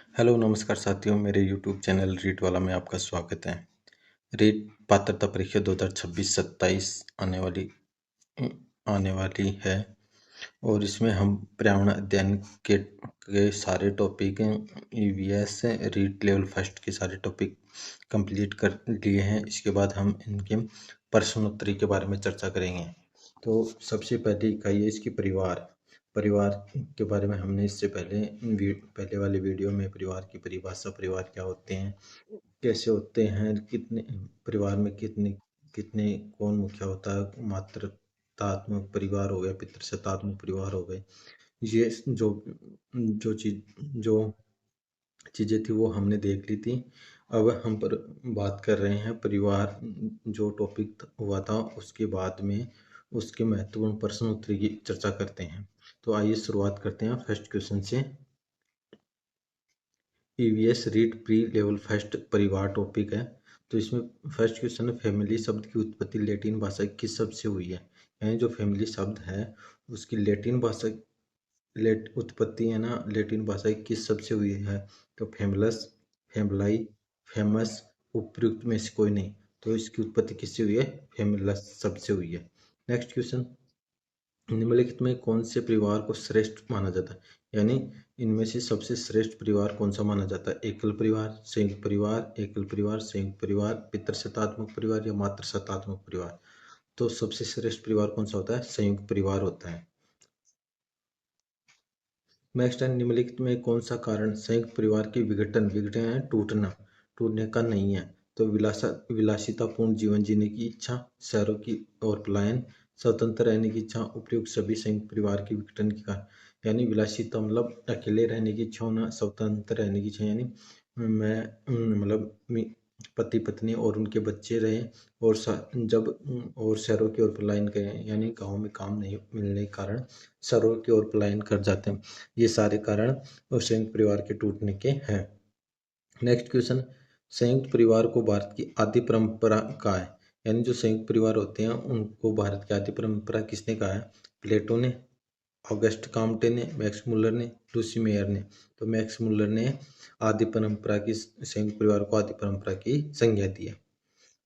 Hello नमस्कार साथियों, मेरे यूट्यूब चैनल रीट वाला में आपका स्वागत है। रीट पात्रता परीक्षा 2026-27 आने वाली है और इसमें हम पर्यावरण अध्ययन के सारे topic EVS REET level first के सारे टॉपिक कंप्लीट कर लिए हैं। इसके बाद हम इनके प्रश्नोत्तरी के बारे में चर्चा करेंगे। तो सबसे पहली इकाई है इसकी परिवार के बारे में। हमने इससे पहले वाले वीडियो में परिवार की परिभाषा, परिवार क्या होते हैं, कैसे होते हैं, कितने परिवार में कितने कितने कौन मुखिया होता है, मातृत्वात्मक परिवार हो गया, पितृसत्तात्मक परिवार हो गए, ये जो चीज़ें थी वो हमने देख ली थी। अब हम बात कर रहे हैं परिवार जो टॉपिक हुआ था उसके बाद में उसके महत्वपूर्ण प्रश्नोत्तरी की चर्चा करते हैं। तो आइए शुरुआत करते हैं फर्स्ट क्वेश्चन से। EVS REET pre level first परिवार टॉपिक है। तो इसमें फर्स्ट क्वेश्चन है, फैमिली शब्द की उत्पत्ति लैटिन भाषा की किस शब्द से हुई है। यानी जो फैमिली शब्द है उसकी लैटिन भाषा उत्पत्ति है ना, लैटिन भाषा की किस शब्द से हुई है। तो फेमलस, फेमलाई, फेमस, उपयुक्त में से कोई नहीं। तो इसकी उत्पत्ति किससे हुई है, फेमलस शब्द से हुई है। नेक्स्ट क्वेश्चन, निम्नलिखित में कौन से परिवार को श्रेष्ठ माना जाता है। यानी इनमें से सबसे श्रेष्ठ परिवार कौन सा माना जाता है। एकल परिवार, संयुक्त परिवार, एकल परिवार, संयुक्त परिवार, पितृसत्तात्मक परिवार या मातृसत्तात्मक परिवार। तो सबसे श्रेष्ठ परिवार कौन सा होता है, संयुक्त परिवार होता है। नेक्स्ट है, निम्नलिखित में कौन सा कारण संयुक्त परिवार के विघटन है टूटने का नहीं है। तो विलासितापूर्ण जीवन जीने की इच्छा, शहरों की ओर पलायन, स्वतंत्र रहने की इच्छा, उपयुक्त सभी संयुक्त परिवार के विघटन के कारण। यानी विलासिता मतलब अकेले रहने की इच्छा होना, स्वतंत्र रहने की इच्छा यानी मैं मतलब पति पत्नी और उनके बच्चे रहे और शहरों की ओर पलायन करें, यानी गाँव में काम नहीं मिलने के कारण शहरों की ओर पलायन कर जाते हैं। ये सारे कारण संयुक्त परिवार के टूटने के हैं। नेक्स्ट क्वेश्चन, संयुक्त परिवार को भारत की आदि परंपरा कहा है। यानी जो संयुक्त परिवार होते हैं उनको भारत की आदि परंपरा किसने कहा है। प्लेटो ने, ऑगस्ट काम्टे ने, मैक्स मुलर ने, लूसी मेयर ने। तो मैक्स मुलर ने आदि परंपरा की, संयुक्त परिवार को आदि परंपरा की संज्ञा दी है।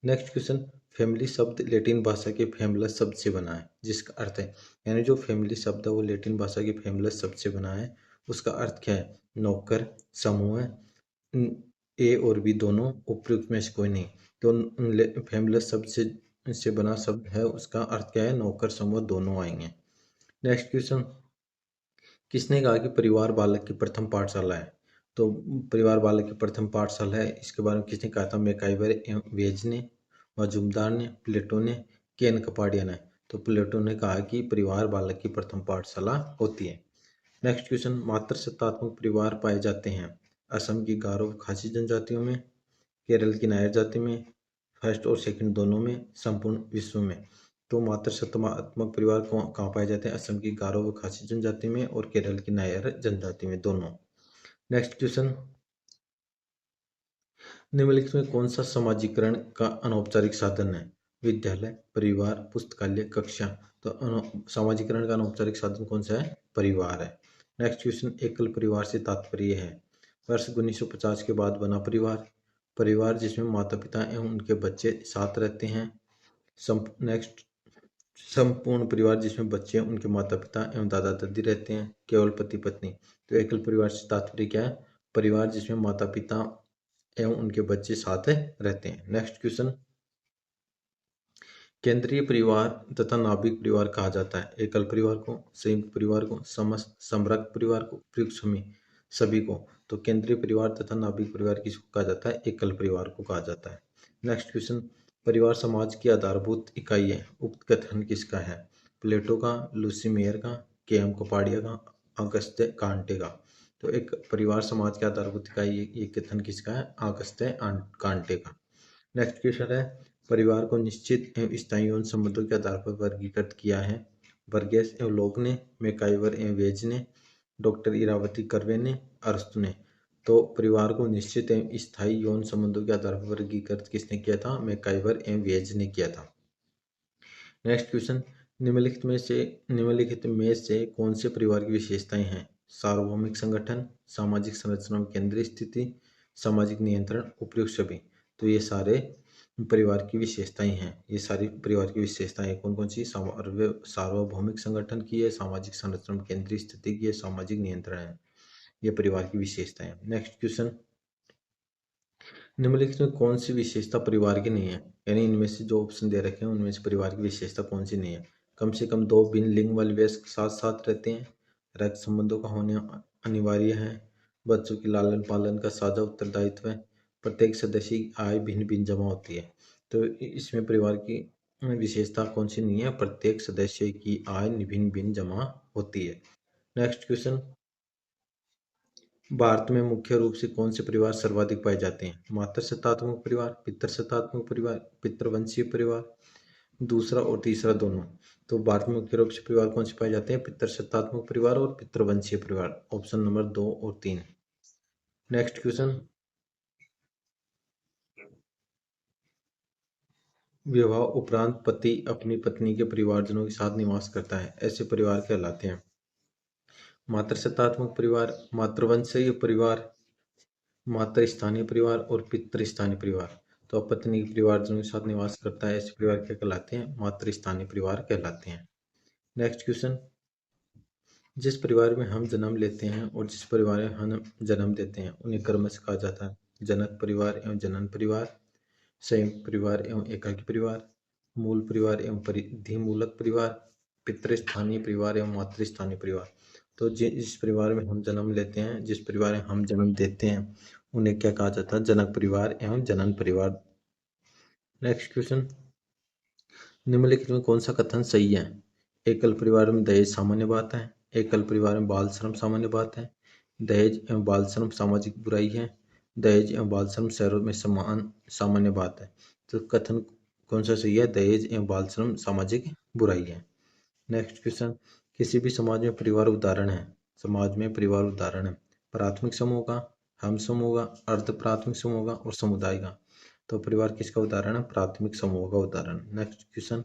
नेक्स्ट क्वेश्चन, फैमिली शब्द लैटिन भाषा के फैमिलस शब्द से बना है, जिसका अर्थ है, यानी जो फैमिली शब्द है वो लैटिन भाषा के फैमिलस शब्द से बना है। उसका अर्थ क्या है, नौकर, समूह, ए और बी दोनों, उपयुक्त में से कोई नहीं। तो फैमिलस शब्द से बना शब्द है, उसका अर्थ क्या है, नौकर समूह दोनों आएंगे। नेक्स्ट क्वेश्चन, किसने कहा कि परिवार बालक की प्रथम पाठशाला है। तो परिवार बालक की प्रथम पाठशाला है, इसके बारे में किसने कहा था, मैकाइवर एवं वेज ने, मजुमदार ने, प्लेटो ने, केन कपाडिया ने। तो प्लेटो ने कहा कि परिवार बालक की प्रथम पाठशाला होती है। नेक्स्ट क्वेश्चन, मातृसत्तात्मक परिवार पाए जाते हैं असम की गारो खासी जनजातियों में, केरल की नायर जाति में, फर्स्ट और सेकंड दोनों में, संपूर्ण विश्व में। तो मातृसत्तात्मक परिवार कहाँ पाए जाते हैं, असम की गारो व खासी जनजाति में और केरल की नायर जनजाति में, दोनों। नेक्स्ट क्वेश्चन, निम्नलिखित में कौन सा समाजीकरण का अनौपचारिक साधन है। विद्यालय, परिवार, पुस्तकालय, कक्षा। तो समाजीकरण का अनौपचारिक साधन कौन सा है, परिवार है। नेक्स्ट क्वेश्चन, एकल परिवार से तात्पर्य है। वर्ष 1950 के बाद बना परिवार जिसमें माता पिता एवं उनके बच्चे साथ रहते हैं। नेक्स्ट, संपूर्ण परिवार जिसमें बच्चे, उनके माता पिता एवं दादा दादी रहते हैं, केवल पति पत्नी। तो एकल परिवार से तात्पर्य क्या है, परिवार जिसमें माता पिता एवं उनके बच्चे साथ रहते हैं। नेक्स्ट क्वेश्चन, केंद्रीय परिवार तथा नाभिक परिवार कहा जाता है एकल परिवार को, संयुक्त परिवार को, समृद्ध परिवार को, उपयुक्त सभी को। तो केंद्रीय परिवार तथा नाभिक परिवार किसको कहा जाता है, एकल परिवार को कहा जाता है। नेक्स्ट क्वेश्चन, परिवार समाज की आधारभूत इकाई है, उक्त कथन किसका है। प्लेटो का, लूसी मेयर का, के.एम. कपाडिया का, अगस्त्य कांटे का। तो एक परिवार समाज की आधारभूत इकाई, ये कथन किसका है, अगस्त्य कांटे का। नेक्स्ट क्वेश्चन है, परिवार को निश्चित एवं स्थायी यौन संबंधों के आधार पर वर्गीकृत किया है। वर्गीस एवं लोग ने, मैकाइवर एवं वेज ने, डॉक्टर इरावती कर्वे ने, अरस्तु ने। तो परिवार को निश्चित एवं स्थायी यौन संबंधों के आधार पर वर्गीकृत किसने किया था, मैकाइवर एवं वेज ने किया था। नेक्स्ट क्वेश्चन, निम्नलिखित में से कौन से परिवार की विशेषताएं हैं। सार्वभौमिक संगठन, सामाजिक संरचना में केंद्रीय स्थिति, सामाजिक नियंत्रण, उपयुक्त सभी। तो ये सारे परिवार की विशेषताएं हैं। ये सारी परिवार की विशेषताएं कौन कौन सी? सार्वभौमिक संगठन की है, सामाजिक संरचना में केंद्रीय स्थिति की है, सामाजिक नियंत्रण है। ये परिवार की विशेषताएं। नेक्स्ट क्वेश्चन, निम्नलिखित में कौन सी विशेषता परिवार की नहीं है? यानी इनमें से जो ऑप्शन दे रखे हैं उनमें से परिवार की विशेषता कौन सी नहीं है? कम से कम दो भिन्न लिंग वाले वयस्क साथ साथ रहते हैं, रक्त संबंधों का होना अनिवार्य है, बच्चों के लालन पालन का साझा उत्तरदायित्व है, प्रत्येक सदस्य की आय भिन्न भिन्न जमा होती है। तो इसमें परिवार की विशेषता कौन सी नहीं है? प्रत्येक सदस्य की आय भिन्न भिन्न जमा होती है। नेक्स्ट क्वेश्चन, भारत में मुख्य रूप से कौन से परिवार सर्वाधिक पाए जाते हैं? मातृसत्तात्मक परिवार, पितृसत्तात्मक परिवार, पितृवंशीय परिवार, दूसरा और तीसरा दोनों। तो भारत में मुख्य रूप से परिवार कौन से पाए जाते हैं? पितृसत्तात्मक परिवार और पितृवंशीय परिवार। ऑप्शन नंबर 2 और 3। नेक्स्ट क्वेश्चन, विवाह उपरांत पति अपनी पत्नी के परिवारजनों के साथ निवास करता है, ऐसे परिवार कहलाते हैं मातृसत्तात्मक परिवार, मातृवंशीय परिवार, मातृ स्थानीय परिवार और पितृ स्थानीय परिवार। तो अब पत्नी के परिवारजनों के साथ निवास करता है ऐसे परिवार क्या कहलाते हैं? मातृ स्थानीय परिवार कहलाते हैं। नेक्स्ट क्वेश्चन, जिस परिवार में हम जन्म लेते हैं और जिस परिवार में हम जन्म देते हैं उन्हें क्रमशः कहा जाता है जनक परिवार एवं जनन परिवार, संयुक्त परिवार एवं एकाकी परिवार, मूल परिवार एवं परिधिमूलक परिवार, पितृस्थानीय परिवार एवं मातृस्थानीय परिवार। तो जिस परिवार में हम जन्म लेते हैं, जिस परिवार में हम जन्म देते हैं उन्हें क्या कहा जाता है? जनक परिवार एवं जनन परिवार। नेक्स्ट क्वेश्चन, निम्नलिखित में कौन सा कथन सही है? एकल परिवार में दहेज सामान्य बात है, एकल परिवार में बाल श्रम सामान्य बात है, दहेज एवं बाल श्रम सामाजिक बुराई है, दहेज एवं बाल श्रम शहरों में समान सामान्य बात है। तो कथन कौन सा सही है? दहेज एवं बाल श्रम सामाजिक बुराई है। नेक्स्ट क्वेश्चन, किसी भी समाज में परिवार उदाहरण है, समाज में परिवार उदाहरण है प्राथमिक समूह का, हम समूह का, अर्ध प्राथमिक समूह का और समुदाय का। तो परिवार किसका उदाहरण है? प्राथमिक समूह का उदाहरण। नेक्स्ट क्वेश्चन,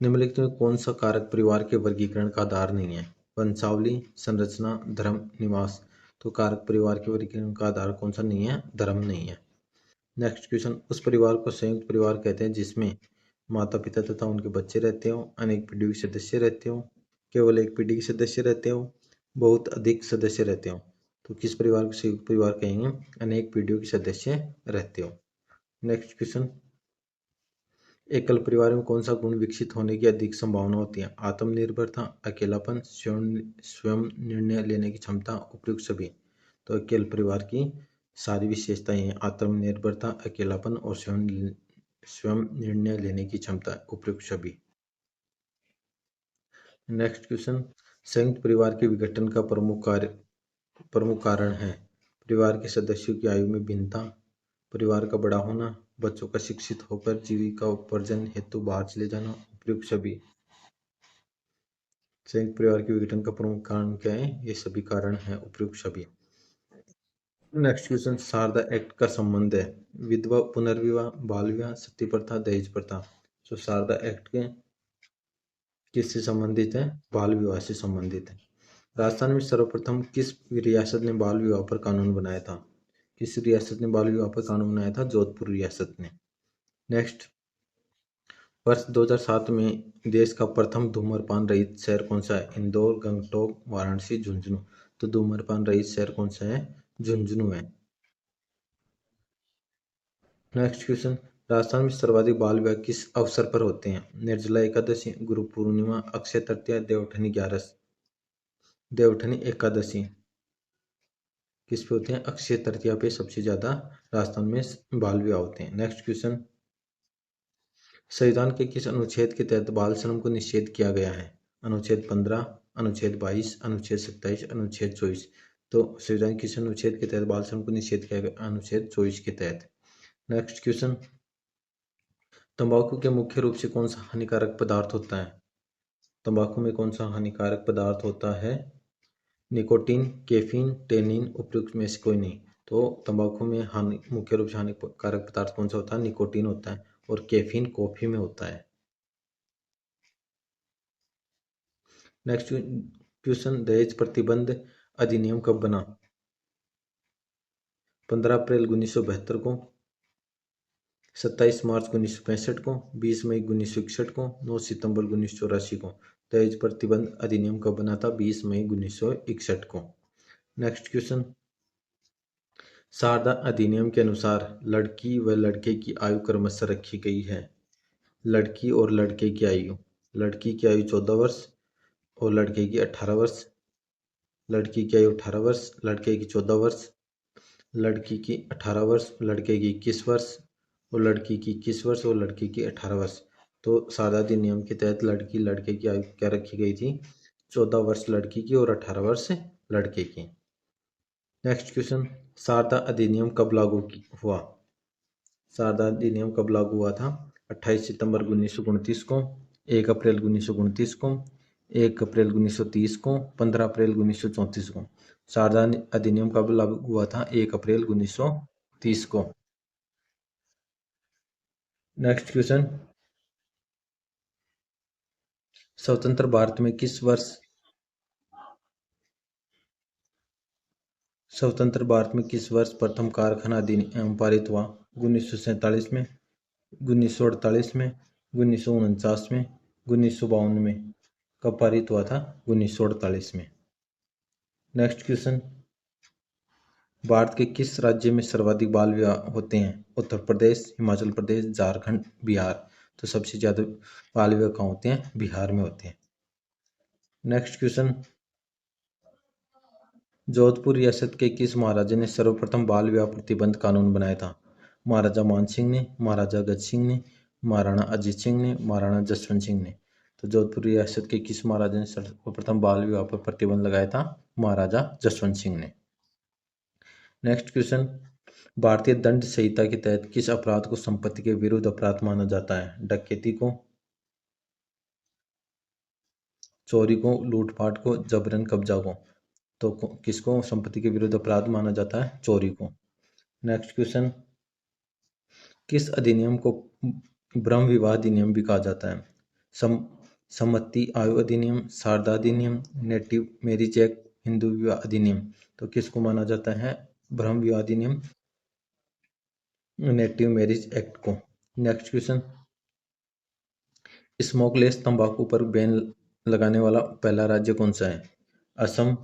निम्नलिखित में कौन सा कारक परिवार के वर्गीकरण का आधार नहीं है? वंशावली, संरचना, धर्म, निवास। तो कारक परिवार के वर्गीकरण का आधार कौन सा नहीं है? धर्म नहीं है। नेक्स्ट क्वेश्चन, उस परिवार को संयुक्त परिवार कहते हैं जिसमें माता पिता तथा उनके बच्चे रहते हो, अनेक पीढ़ी के सदस्य रहते हो, केवल एक पीढ़ी के सदस्य रहते हो, बहुत अधिक सदस्य रहते हो। तो किस परिवार को संयुक्त परिवार कहेंगे? अनेक पीढ़ियों के सदस्य रहते हो। नेक्स्ट क्वेश्चन, एकल परिवार में कौन सा गुण विकसित होने की अधिक संभावना होती है? आत्मनिर्भरता, अकेलापन, स्वयं स्वयं निर्णय लेने की क्षमता, उपयुक्त सभी। तो अकेले परिवार की सारी विशेषताएं हैं आत्मनिर्भरता, अकेलापन और स्वयं स्वयं निर्णय लेने की क्षमता, उपयुक्त सभी। नेक्स्ट क्वेश्चन, संयुक्त परिवार के विघटन का प्रमुख कारण है परिवार के सदस्यों की आयु में भिन्नता, परिवार का बड़ा होना, बच्चों का शिक्षित होकर जीविका उपार्जन हेतु बाहर चले जाना, उपयुक्त सभी। संयुक्त परिवार के विघटन का प्रमुख कारण क्या है? ये सभी कारण है, उपयुक्त सभी। नेक्स्ट क्वेश्चन, शारदा एक्ट का संबंध है विधवा पुनर्विवाह, बाल विवाह, सती प्रथा, दहेज प्रथा। तो शारदा एक्ट के किससे संबंधित है? बाल विवाह से संबंधित है। राजस्थान में सर्वप्रथम किस रियासत ने बाल विवाह पर कानून बनाया था? किस रियासत ने बाल विवाह पर कानून बनाया था? जोधपुर रियासत ने। नेक्स्ट, वर्ष 2007 में देश का प्रथम धूम्रपान रहित शहर कौन सा है? इंदौर, गंगटोक, वाराणसी, झुंझुनू। तो धूम्रपान रहित शहर कौन सा है? झुंझुनू है। नेक्स्ट क्वेश्चन, राजस्थान में सर्वाधिक बाल विवाह किस अवसर पर होते हैं? निर्जला एकादशी, गुरु पूर्णिमा, अक्षय तृतीया, देवउठनी ग्यारस। देवउठनी एकादशी किस पे होते हैं? अक्षय तृतीया पे सबसे ज्यादा राजस्थान में बाल विवाह होते हैं। नेक्स्ट क्वेश्चन, संविधान के किस अनुच्छेद के तहत बाल श्रम को निषेध किया गया है? अनुच्छेद 15, अनुच्छेद 22, अनुच्छेद 27, अनुच्छेद 24। तो संविधान किस अनुच्छेद के तहत बाल श्रम को निषेध किया गया? अनुच्छेद 24 के तहत। नेक्स्ट क्वेश्चन, तंबाकू के मुख्य रूप से कौन सा हानिकारक पदार्थ होता है? तंबाकू में कौन सा हानिकारक पदार्थ होता है? निकोटीन, कैफीन, टेनिन, उपयुक्त में से कोई नहीं। तो तंबाकू में मुख्य रूप से हानिकारक पदार्थ कौन सा होता है? निकोटीन होता है और कैफीन कॉफी में होता है। नेक्स्ट, क्वेश्चन, दहेज प्रतिबंध अधिनियम कब बना? 15 अप्रैल 1972 को, 27 मार्च 1965 को, 20 मई 1961 को, 9 सितंबर 1984 को। दहेज प्रतिबंध अधिनियम कब बना था? 20 मई 1961 को। नेक्स्ट क्वेश्चन, शारदा अधिनियम के अनुसार लड़की व लड़के की आयु क्रमशः रखी गई है। लड़की और लड़के की आयु, लड़की की आयु 14 वर्ष और लड़के की 18 वर्ष, लड़की की आयु 18 वर्ष, लड़के की 14 वर्ष, लड़की की 18 वर्ष, लड़के की 21 वर्ष और लड़की की 21 वर्ष और लड़की की 18 वर्ष। तो शारदा अधिनियम के तहत लड़की लड़के की आयु क्या रखी गई थी? 14 वर्ष लड़की की और 18 वर्ष लड़के की। नेक्स्ट क्वेश्चन, शारदा अधिनियम कब लागू हुआ? शारदा अधिनियम कब लागू हुआ था? 28 सितंबर 1929 को, 1 अप्रैल 1929 को, 1 अप्रैल 1930 को, 15 अप्रैल 1934 को। शारदा अधिनियम कब लागू हुआ था? 1 अप्रैल 1930 को। नेक्स्ट क्वेश्चन, स्वतंत्र भारत में किस वर्ष प्रथम कारखाना अधिनियम पारित हुआ? 1947 में, 1948 में, 1949 में, 1952 में। कब पारित हुआ था? 1948 में। नेक्स्ट क्वेश्चन, भारत के किस राज्य में सर्वाधिक बाल विवाह होते हैं? उत्तर प्रदेश, हिमाचल प्रदेश, झारखंड, बिहार। तो सबसे ज्यादा बाल विवाह कहाँ होते हैं? बिहार में होते हैं। नेक्स्ट क्वेश्चन, जोधपुर रियासत के किस महाराजा ने सर्वप्रथम बाल विवाह प्रतिबंध कानून बनाया था? महाराजा मान सिंह ने, महाराजा गज सिंह ने, महाराणा अजीत सिंह ने, महाराणा जसवंत सिंह ने। तो जोधपुर रियासत के किस महाराजा ने सर्वप्रथम बाल विवाह पर प्रतिबंध लगाया था? महाराजा जसवंत सिंह ने। नेक्स्ट क्वेश्चन, भारतीय दंड संहिता के तहत किस अपराध को संपत्ति के विरुद्ध अपराध माना जाता है? डकैती को, चोरी को, लूटपाट को, जबरन कब्जा को। तो किसको संपत्ति के विरुद्ध अपराध माना जाता है? चोरी को। नेक्स्ट क्वेश्चन, किस अधिनियम को ब्रह्म विवाह अधिनियम भी कहा जाता है? सम्मति आयु अधिनियम, शारदा अधिनियम, नेटिव मैरिज एक्ट, हिंदू विवाह अधिनियम। तो किसको माना जाता है ब्रह्म विवाह अधिनियम? नेटिव मैरिज एक्ट को। नेक्स्ट क्वेश्चन, स्मोकलेस तंबाकू पर बैन लगाने वाला पहला राज्य कौन सा है? असम,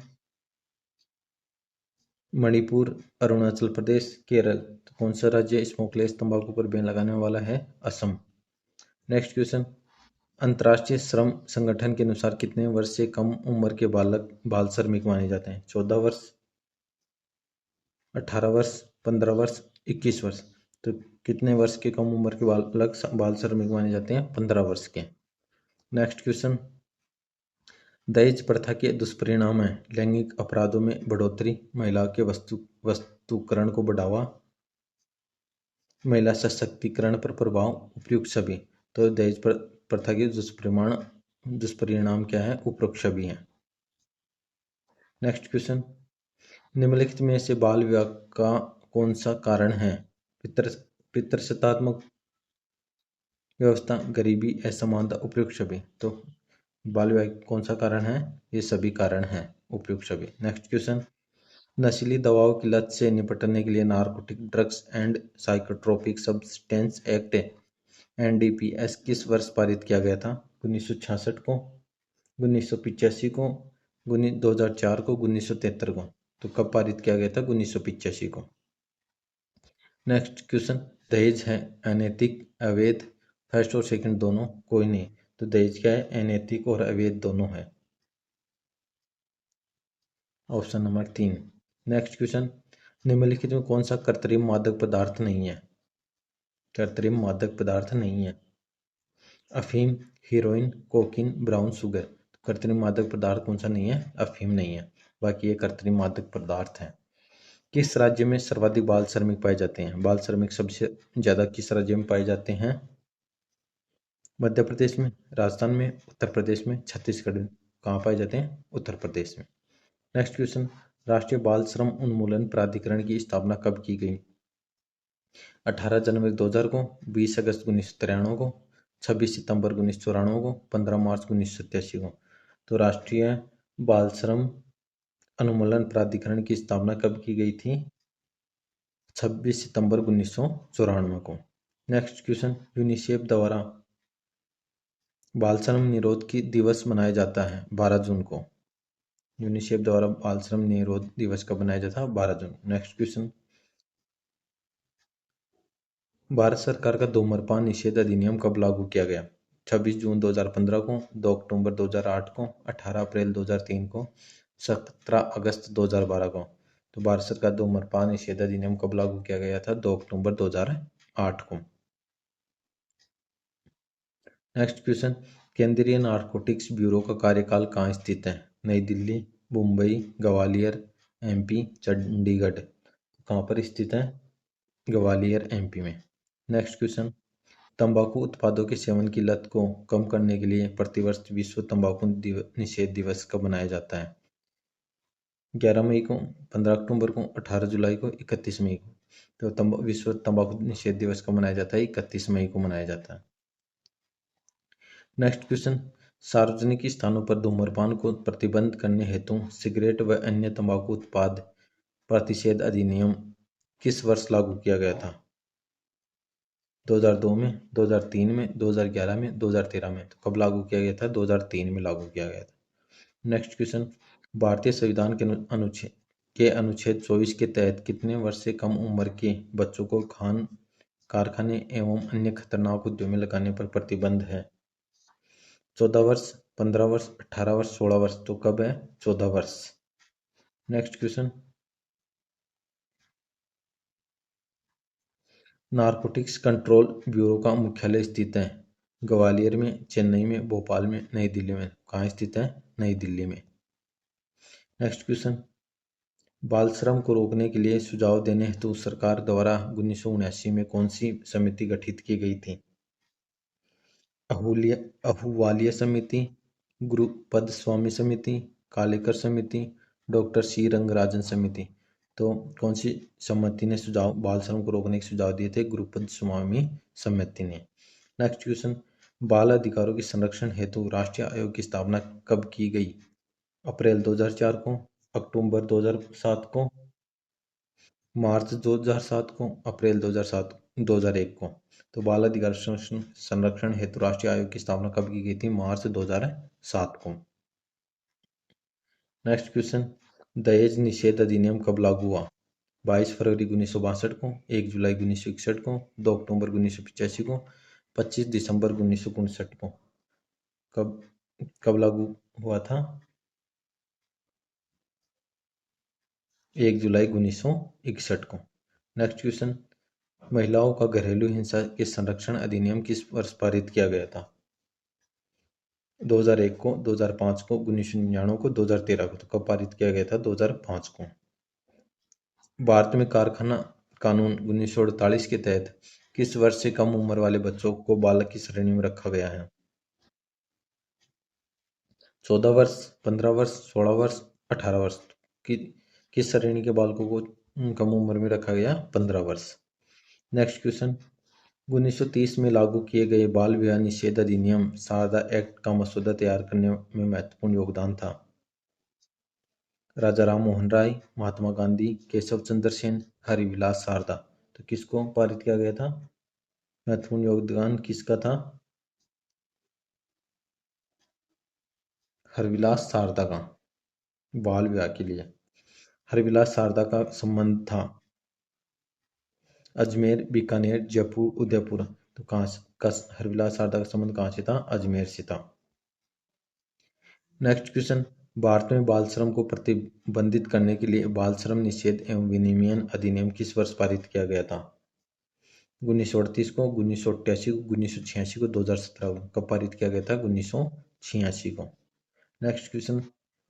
मणिपुर, अरुणाचल प्रदेश, केरल। तो कौन सा राज्य स्मोकलेस तंबाकू पर बैन लगाने वाला है? असम। नेक्स्ट क्वेश्चन, अंतर्राष्ट्रीय श्रम संगठन के अनुसार कितने वर्ष से कम उम्र के बालक बाल श्रमिक माने जाते हैं? 14 वर्ष, 18 वर्ष, 15 वर्ष, 21 वर्ष। तो कितने वर्ष के कम उम्र के बालक बाल श्रमिक माने जाते हैं? 15 वर्ष के। नेक्स्ट क्वेश्चन, दहेज प्रथा के दुष्परिणाम है? लैंगिक अपराधों में बढ़ोतरी, महिला के वस्तुकरण को बढ़ावा, महिला सशक्तिकरण पर प्रभाव, उपयुक्त सभी। तो दहेज प्रथा के दुष्परिणाम क्या है? उपरोक्त सभी हैं। नेक्स्ट क्वेश्चन, निम्नलिखित में से बाल विवाह का कौन सा कारण है? पितृसत्तात्मक व्यवस्था, गरीबी, असमानता, उपयुक्त सभी। तो बाल विवाह कौन सा कारण है? ये सभी कारण हैं, उपयुक्त सभी। नेक्स्ट क्वेश्चन, नशीली दवाओं की लत से निपटने के लिए narcotic drugs and psychotropic substance act NDPS किस वर्ष पारित किया गया था? 1966 को, 1985 को, 2004 को, 1973 को। तो कब पारित किया गया था? 1985 को। नेक्स्ट क्वेश्चन, दहेज है अनैतिक, अवैध, फर्स्ट और सेकंड दोनों? कोई नहीं। तो दहेज क्या है? अनैतिक और अवैध दोनों है। Option number 3। नेक्स्ट क्वेश्चन, निम्नलिखित में कौन सा कृत्रिम मादक पदार्थ नहीं है? कृत्रिम मादक पदार्थ नहीं है? अफीम, हीरोइन, कोकीन, ब्राउन शुगर। कृत्रिम मादक पदार्थ कौन सा नहीं है? अफीम नहीं है। बाकी ये कृत्रिम मादक पदार्थ है। किस राज्य में सर्वाधिक बाल श्रमिक पाए जाते हैं? बाल श्रमिक सबसे ज्यादा किस राज्य में पाए जाते हैं? मध्य प्रदेश में, राजस्थान में, उत्तर प्रदेश में, छत्तीसगढ़ में। कहाँ पाए जाते हैं? उत्तर प्रदेश में। नेक्स्ट क्वेश्चन, राष्ट्रीय बाल श्रम उन्मूलन प्राधिकरण की स्थापना कब की गई? 18 जनवरी 2000 को, 20 अगस्त 1993 को, 26 सितंबर 1994 को, 15 मार्च 1987 को। तो राष्ट्रीय बाल श्रम अनुमूलन प्राधिकरण की स्थापना कब की गई थी? 26 सितंबर 1994 को। नेक्स्ट क्वेश्चन, यूनिसेफ द्वारा बाल श्रम निरोध की दिवस मनाया जाता है 12 जून को। यूनिसेफ द्वारा बाल श्रम निरोध दिवस कब मनाया जाता है? 12 जून। नेक्स्ट क्वेश्चन, भारत सरकार का धूम्रपान निषेध अधिनियम कब लागू किया गया? 26 जून 2015 को, 2 अक्टूबर 2008 को, 18 अप्रैल 2003 को, 17 अगस्त 2012 को। तो भारत सरकार धूम्रपान निषेध अधिनियम कब लागू किया गया था? 2 अक्टूबर 2008 को। नेक्स्ट क्वेश्चन, केंद्रीय नारकोटिक्स ब्यूरो का कार्यकाल कहाँ स्थित है? नई दिल्ली, मुंबई, ग्वालियर, एमपी, चंडीगढ़। कहाँ पर स्थित है? ग्वालियर, एमपी में। नेक्स्ट क्वेश्चन, तंबाकू उत्पादों के सेवन की लत को कम करने के लिए प्रतिवर्ष विश्व तंबाकू निषेध दिवस कब मनाया जाता है? 11 मई को, 15 अक्टूबर को, 18 जुलाई को, 31 मई को। तो विश्व तंबाकू निषेध दिवस कब मनाया जाता है? 31 मई को मनाया जाता है। नेक्स्ट क्वेश्चन, सार्वजनिक स्थानों पर धूम्रपान को प्रतिबंध करने हेतु सिगरेट व अन्य तंबाकू उत्पाद प्रतिषेध अधिनियम किस वर्ष लागू किया गया था? 2002 में, 2003 में, 2011 में, 2013 में। तो कब लागू किया गया था? 2003 में लागू किया गया था। नेक्स्ट क्वेश्चन, भारतीय संविधान के अनुच्छेद 24 के तहत कितने वर्ष से कम उम्र के बच्चों को खान कारखाने एवं अन्य खतरनाक उद्योग में लगाने पर प्रतिबंध है? 14 वर्ष, 15 वर्ष, 18 वर्ष, 16 वर्ष। तो कब है? 14 वर्ष। Next question, narcotics control bureau का मुख्यालय स्थित है ग्वालियर में, चेन्नई में, भोपाल में, नई दिल्ली में। कहाँ स्थित है? नई दिल्ली में। नेक्स्ट क्वेश्चन, बाल श्रम को रोकने के लिए सुझाव देने हेतु सरकार द्वारा 1979 में कौन सी समिति गठित की गई थी? अहूवालिया समिति, गुरुपद स्वामी समिति, कालेकर समिति, डॉक्टर सी रंगराजन समिति। तो कौन सी समिति ने सुझाव बाल श्रम को रोकने के सुझाव दिए थे? गुरुपद स्वामी समिति ने। नेक्स्ट क्वेश्चन, बाल अधिकारों के संरक्षण हेतु राष्ट्रीय आयोग की स्थापना कब की गई? अप्रैल 2004 को, अक्टूबर 2007 को, मार्च 2007 को, अप्रैल 2001 को। तो बाल अधिकार संरक्षण हेतु राष्ट्रीय आयोग की स्थापना कब की गई थी? मार्च 2007 को। नेक्स्ट क्वेश्चन, दहेज निषेध अधिनियम कब लागू हुआ? 22 फरवरी 1962 को, 1 जुलाई 1961 को, 2 अक्टूबर 1985 को, 25 दिसंबर 1959 को। कब कब लागू हुआ था? 1 जुलाई 1961 को। नेक्स्ट क्वेश्चन, महिलाओं का घरेलू हिंसा के संरक्षण अधिनियम किस वर्ष पारित किया गया था? 2001 को, 2005 को, 1999 को, 2013 को। तो कब पारित किया गया था? 2005 को। भारत में कारखाना कानून 1948 के तहत किस वर्ष से कम उम्र वाले बच्चों को बालक की श्रेणी में रखा गया है? 14 वर्ष, 15 वर्ष, 16 वर्ष, 18 वर्ष। कि किस श्रेणी के बालकों को कम उम्र में रखा गया? 15 वर्ष। नेक्स्ट क्वेश्चन, 1930 में लागू किए गए बाल विवाह निषेध अधिनियम शारदा एक्ट का मसौदा तैयार करने में महत्वपूर्ण योगदान था? राजा राम मोहन राय, महात्मा गांधी, केशव चंद्र सेन, हरिविलास शारदा। तो किसको पारित किया गया था? महत्वपूर्ण योगदान किसका था? हरविलास शारदा का, बाल विवाह के लिए। हरविलास शारदा का संबंध था अजमेर, बीकानेर, जयपुर, उदयपुर। तो कहाँ का हरविलास शारदा का संबंध कहाँ से था? अजमेर से था। नेक्स्ट क्वेश्चन, भारत में बाल श्रम को प्रतिबंधित करने के लिए बाल श्रम निषेध एवं विनियमन अधिनियम किस वर्ष पारित किया गया था? 1938 को, 1988 को, 1986 को, 2017 को। कब पारित किया गया था? 1986 को। नेक्स्ट क्वेश्चन,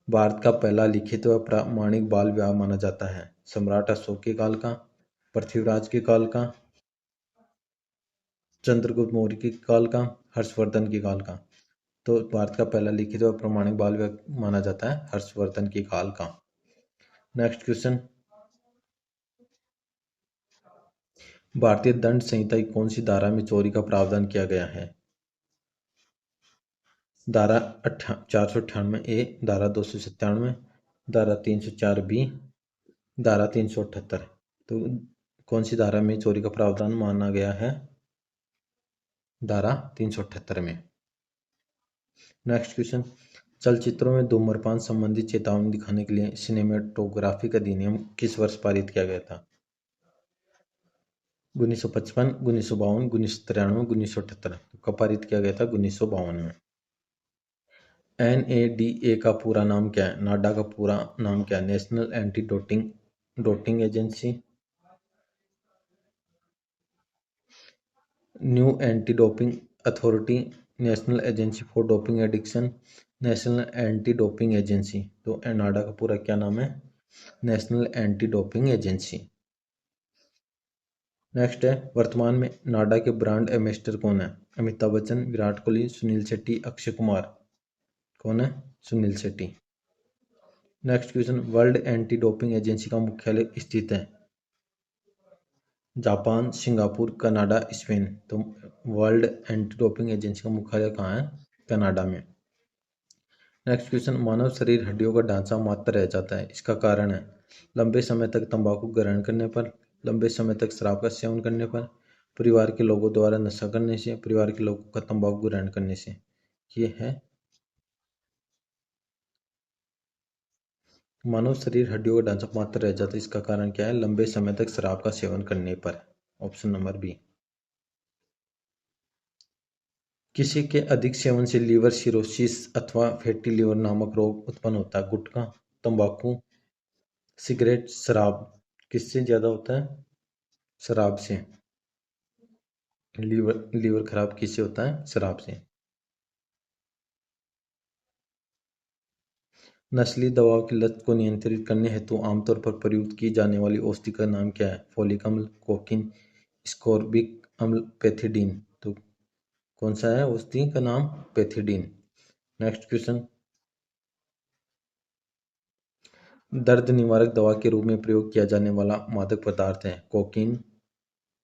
भारत का पहला लिखित व प्रामाणिक बाल विवाह माना जाता है सम्राट अशोक के काल का, पृथ्वीराज के काल का, चंद्रगुप्त मौर्य के काल का, हर्षवर्धन के काल का। तो भारत का पहला लिखित व प्रामाणिक बाल विवाह माना जाता है हर्षवर्धन के काल का। नेक्स्ट क्वेश्चन, भारतीय दंड संहिता की कौन सी धारा में चोरी का प्रावधान किया गया है? धारा 498 ए, धारा 297, धारा 304 बी, धारा 378। तो कौन सी धारा में चोरी का प्रावधान माना गया है? धारा 378 में। नेक्स्ट क्वेश्चन, चलचित्रों में धूम्रपान संबंधी चेतावनी दिखाने के लिए सिनेमेटोग्राफिक अधिनियम किस वर्ष पारित किया गया था? 1955, 1952, 1993, 1978। कब पारित किया गया था? 1952 में। NADA का पूरा नाम क्या है? नाडा का पूरा नाम क्या है? National anti doping agency, new anti doping authority, national agency for doping addiction, national anti doping agency. तो नाडा का पूरा क्या नाम है? National anti doping agency. Next है, वर्तमान में नाडा के ब्रांड एम्बेसडर कौन है? अमिताभ बच्चन, विराट कोहली, सुनील शेट्टी, अक्षय कुमार। कौन है? Sunil Shetty. Next question, world anti doping agency का मुख्यालय स्थित है? Japan, Singapore, Canada, Spain. तो वर्ल्ड एंटी डोपिंग एजेंसी का मुख्यालय कहाँ है? कनाडा में। नेक्स्ट क्वेश्चन, मानव शरीर हड्डियों का ढांचा मात्र रह जाता है, इसका कारण है? लंबे समय तक तंबाकू ग्रहण करने पर, लंबे समय तक शराब का सेवन करने पर, परिवार के लोगों द्वारा नशा करने से, परिवार के लोगों का तंबाकू ग्रहण करने से। ये है मानव शरीर हड्डियों का ढांचा मात्र रह जाता है, इसका कारण क्या है? लंबे समय तक शराब का सेवन करने पर। Option number B. किसी के अधिक सेवन से लीवर सिरोसिस अथवा फैटी लीवर नामक रोग उत्पन्न होता है? गुटखा, तंबाकू, सिगरेट, शराब। किससे ज्यादा होता है? शराब से। लीवर खराब किससे होता है? शराब से। नस्लीय दवाओं की लत को नियंत्रित करने हेतु आमतौर पर प्रयुक्त की जाने वाली औषधि का नाम क्या है? फोलिक अम्ल, कोकीन, स्कोर्बिक अम्ल, पेथिडीन। तो कौन सा है औषधि का नाम? पेथिडीन। नेक्स्ट क्वेश्चन, दर्द निवारक दवा के रूप में प्रयोग किया जाने वाला मादक पदार्थ है? कोकीन,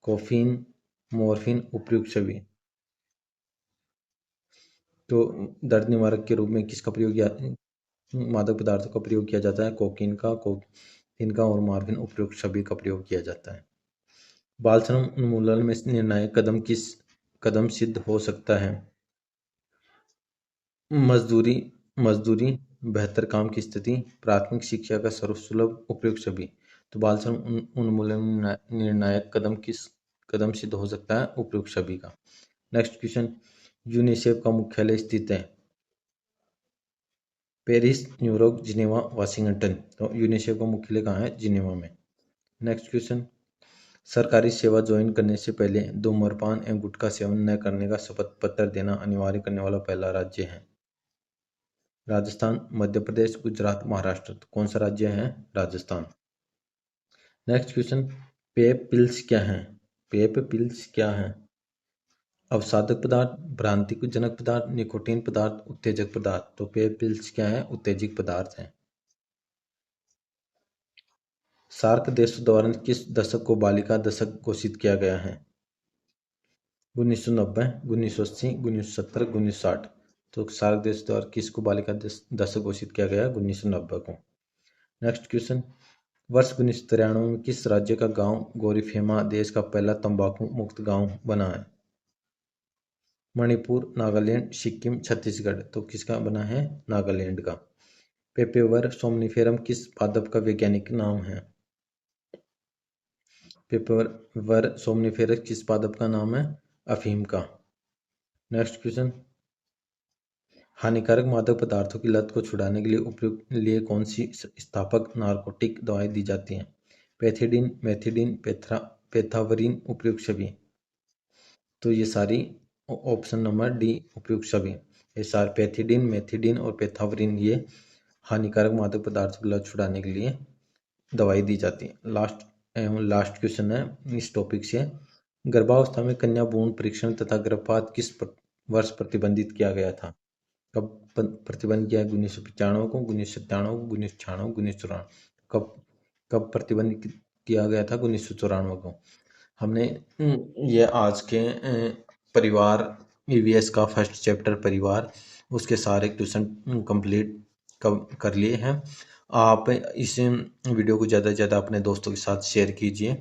कोफीन, मॉर्फिन, उपयुक्त सभी। तो दर्द निवारक के रूप में किसका प्रयोग किया, मादक पदार्थों का प्रयोग किया जाता है? कोकीन का, कोफीन का और मॉर्फिन उपयुक्त सभी का प्रयोग किया जाता है। बाल श्रम उन्मूलन में निर्णायक कदम किस कदम सिद्ध हो सकता है? मजदूरी मजदूरी, बेहतर काम की स्थिति, प्राथमिक शिक्षा का सर्वसुलभ, उपयुक्त सभी। तो बाल श्रम उन्मूलन में निर्णायक कदम किस कदम सिद्ध हो सकता है? उपयुक्त सभी का। नेक्स्ट क्वेश्चन, यूनिसेफ का मुख्यालय स्थित है? Paris, New York, Geneva, Washington. तो यूनिसेफ का मुख्यालय कहाँ है? जिनेवा में। नेक्स्ट क्वेश्चन, सरकारी सेवा ज्वाइन करने से पहले धूम्रपान एवं गुटखा सेवन न करने का शपथ पत्र देना अनिवार्य करने वाला पहला राज्य है? राजस्थान, मध्य प्रदेश, गुजरात, महाराष्ट्र। तो कौन सा राज्य है? राजस्थान। नेक्स्ट क्वेश्चन, पेप पिल्स क्या है? पेप पिल्स क्या है? अवसादक पदार्थ, भ्रांतिजनक पदार्थ, निकोटीन पदार्थ, उत्तेजक पदार्थ। तो पेप पिल्स क्या है? उत्तेजक पदार्थ है। सार्क देशों द्वारा किस दशक को बालिका दशक घोषित किया गया है? 1990, 1980, 1970, 1960। तो सार्क देश द्वारा किसको बालिका दशक घोषित किया गया? 1990 को। नेक्स्ट क्वेश्चन, वर्ष 1993 में किस राज्य का गांव गोरीफेमा देश का पहला तंबाकू मुक्त गांव बना है? मणिपुर, नागालैंड, सिक्किम, छत्तीसगढ़। तो किसका बना है? नागालैंड का। पेपेवर सोमनिफेरम किस पादप का वैज्ञानिक नाम है? पेपेवर सोमनिफेरस किस पादप का नाम है? अफीम का। नेक्स्ट क्वेश्चन, हानिकारक मादक पदार्थों की लत को छुड़ाने के लिए उपयुक्त लिए कौन सी स्थापक नारकोटिक दवाएं दी जाती हैं? पैथिडीन, मेथिडीन, पेथावरीन, उपयुक्त सभी। तो ये सारी ऑप्शन नंबर डी उपयुक्त सभी। ये सारे पैथिडीन, मेथिडीन और पेथावरीन ये हानिकारक मादक पदार्थों की लत छुड़ाने के लिए दवाई दी जाती है। लास्ट क्वेश्चन है इस टॉपिक से, गर्भावस्था में कन्या भ्रूण परीक्षण तथा गर्भपात किस वर्ष प्रतिबंधित किया गया था? कब प्रतिबंध किया है? 1995 को, 1997 को, 1996, 1994। कब कब प्रतिबंध किया गया था? 1994 को। हमने ये आज के परिवार ईवीएस का फर्स्ट चैप्टर परिवार उसके सारे क्वेश्चन कंप्लीट कर लिए हैं। आप इस वीडियो को ज़्यादा से ज़्यादा अपने दोस्तों के साथ शेयर कीजिए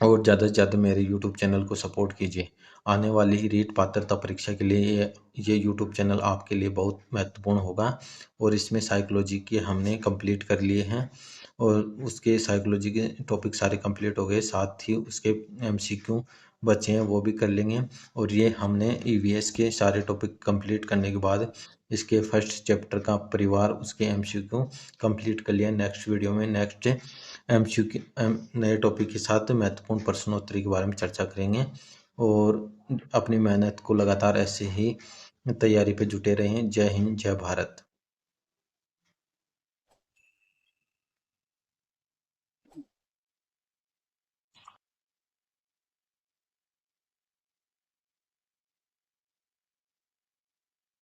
और ज़्यादा से ज़्यादा मेरे यूट्यूब चैनल को सपोर्ट कीजिए। आने वाली ही रीट पात्रता परीक्षा के लिए ये यूट्यूब चैनल आपके लिए बहुत महत्वपूर्ण होगा। और इसमें साइकोलॉजी के हमने कंप्लीट कर लिए हैं और उसके साइकोलॉजी के टॉपिक सारे कंप्लीट हो गए, साथ ही उसके एमसीक्यू बचे हैं वो भी कर लेंगे। और ये हमने ईवीएस के सारे टॉपिक कंप्लीट करने के बाद इसके फर्स्ट चैप्टर का परिवार उसके एमसीक्यू कंप्लीट कर लिया। नेक्स्ट वीडियो में नेक्स्ट एमसीक्यू नए टॉपिक के साथ महत्वपूर्ण प्रश्नोत्तरी के बारे में चर्चा करेंगे। और अपनी मेहनत को लगातार ऐसे ही तैयारी पे जुटे रहें। जय हिंद, जय भारत।